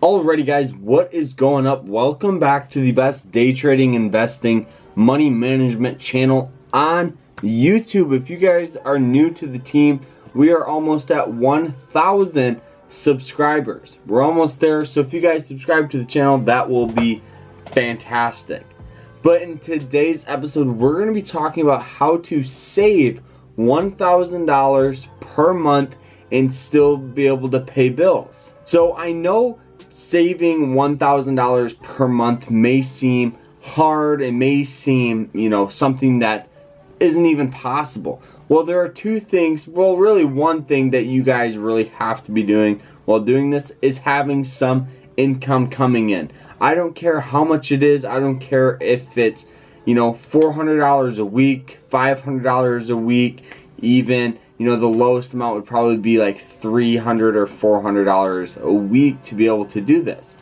Alrighty guys, what is going up? Welcome back to the best day trading, investing, money management channel on YouTube. If you guys are new to the team, we are almost at 1,000 subscribers. We're almost there, so if you guys subscribe to the channel, that will be fantastic. But in today's episode, we're going to be talking about how to save $1,000 per month and still be able to pay bills. So I know saving $1,000 per month may seem hard. It may seem, something that isn't even possible. Well, there are two things, well, really one thing that you guys really have to be doing while doing this is having some income coming in. I don't care how much it is. I don't care if it's, $400 a week, $500 a week, even, the lowest amount would probably be like $300 or $400 a week to be able to do this.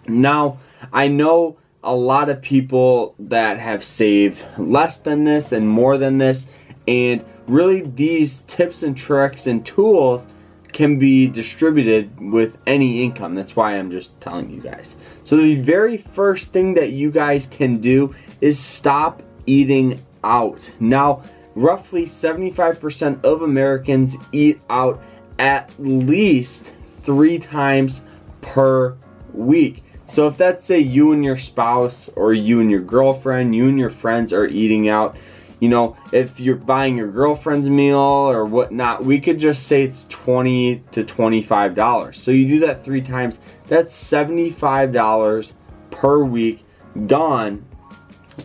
Now, I know a lot of people that have saved less than this and more than this, and really these tips and tricks and tools can be distributed with any income. That's why I'm just telling you guys. So the very first thing that you guys can do is stop eating out. Now, roughly 75% of Americans eat out at least 3 times per week. So if that's, say, you and your spouse or you and your girlfriend, you and your friends are eating out, if you're buying your girlfriend's meal or whatnot, we could just say it's $20 to $25. So you do that 3 times, that's $75 per week gone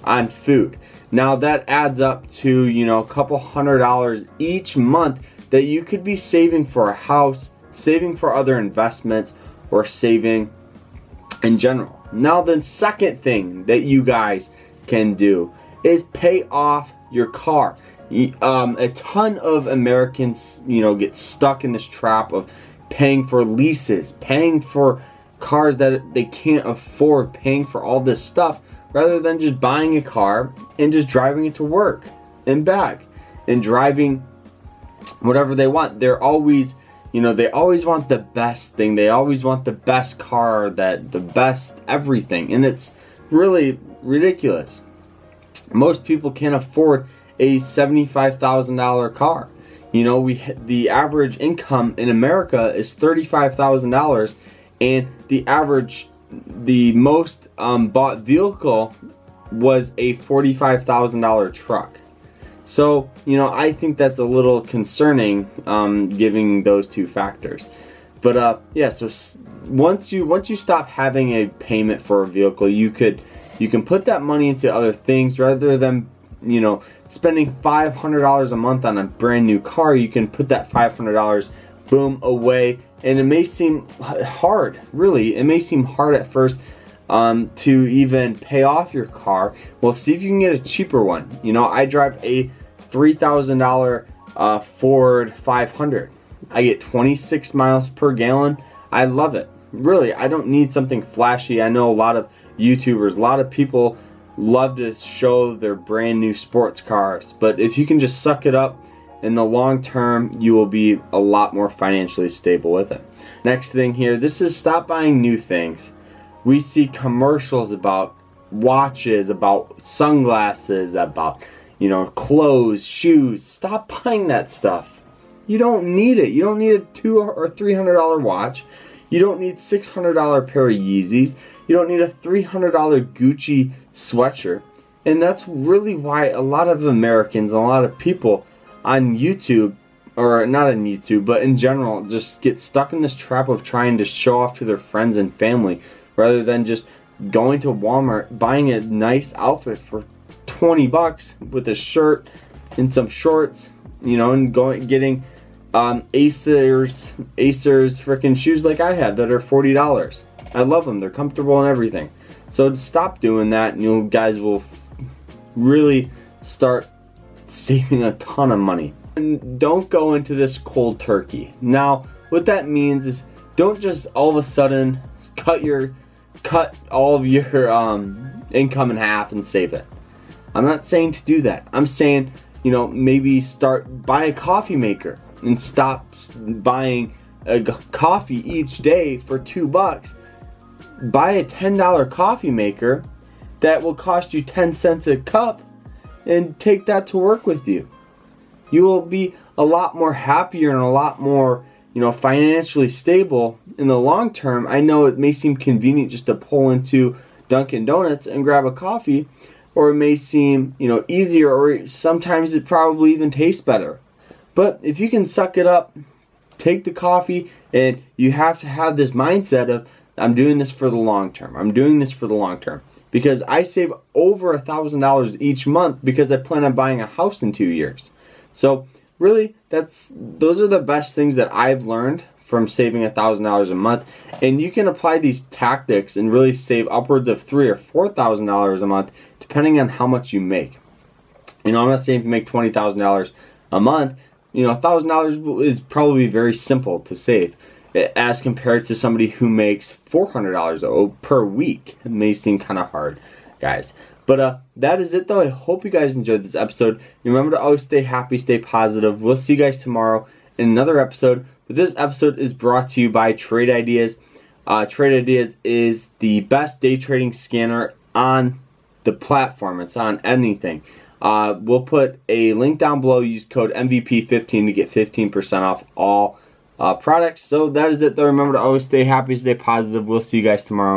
on food. Now that adds up to, a couple $100 each month that you could be saving for a house, saving for other investments, or saving in general. Now the second thing that you guys can do is pay off your car. A ton of Americans, get stuck in this trap of paying for leases, paying for cars that they can't afford, paying for all this stuff, rather than just buying a car and just driving it to work and back and driving whatever they want. They're always, they always want the best thing. They always want the best car, the best everything. And it's really ridiculous. Most people can't afford a $75,000 car. The average income in America is $35,000, and the most bought vehicle was a $45,000 truck. So, I think that's a little concerning, giving those two factors. But yeah, so once you stop having a payment for a vehicle, you can put that money into other things rather than, spending $500 a month on a brand new car. You can put that $500 boom away. And it may seem hard, really. It may seem hard at first to even pay off your car. Well, see if you can get a cheaper one. I drive a $3,000 Ford 500. I get 26 miles per gallon. I love it. Really, I don't need something flashy. I know a lot of YouTubers, a lot of people love to show their brand new sports cars. But if you can just suck it up, in the long term, you will be a lot more financially stable with it. Next thing here, this is stop buying new things. We see commercials about watches, about sunglasses, about, clothes, shoes. Stop buying that stuff. You don't need it. You don't need a $200 or $300 watch. You don't need $600 pair of Yeezys. You don't need a $300 Gucci sweatshirt. And that's really why a lot of Americans, a lot of people on YouTube, or not on YouTube, but in general, just get stuck in this trap of trying to show off to their friends and family rather than just going to Walmart, buying a nice outfit for 20 bucks with a shirt and some shorts, and getting Acer's freaking shoes like I have that are $40. I love them. They're comfortable and everything. So stop doing that, and you guys will really start saving a ton of money. And don't go into this cold turkey. Now, what that means is don't just all of a sudden cut all of your income in half and save it. I'm not saying to do that. I'm saying, maybe buy a coffee maker and stop buying a coffee each day for $2 buy a $10 coffee maker that will cost you 10 cents a cup and take that to work with you. You will be a lot more happier and a lot more, financially stable in the long term. I know it may seem convenient just to pull into Dunkin' Donuts and grab a coffee, or it may seem, easier, or sometimes it probably even tastes better. But if you can suck it up, take the coffee, and you have to have this mindset of, I'm doing this for the long term. I'm doing this for the long term. Because I save over $1,000 each month because I plan on buying a house in 2 years. So really, those are the best things that I've learned from saving $1,000 a month. And you can apply these tactics and really save upwards of $3,000 or $4,000 a month, depending on how much you make. I'm not saying if you make $20,000 a month, $1,000 is probably very simple to save, as compared to somebody who makes $400 per week. It may seem kind of hard, guys. But that is it, though. I hope you guys enjoyed this episode. Remember to always stay happy, stay positive. We'll see you guys tomorrow in another episode. But this episode is brought to you by Trade Ideas. Trade Ideas is the best day trading scanner on the platform. It's on anything. We'll put a link down below. Use code MVP15 to get 15% off all products. So that is it, though. Remember to always stay happy, stay positive. We'll see you guys tomorrow.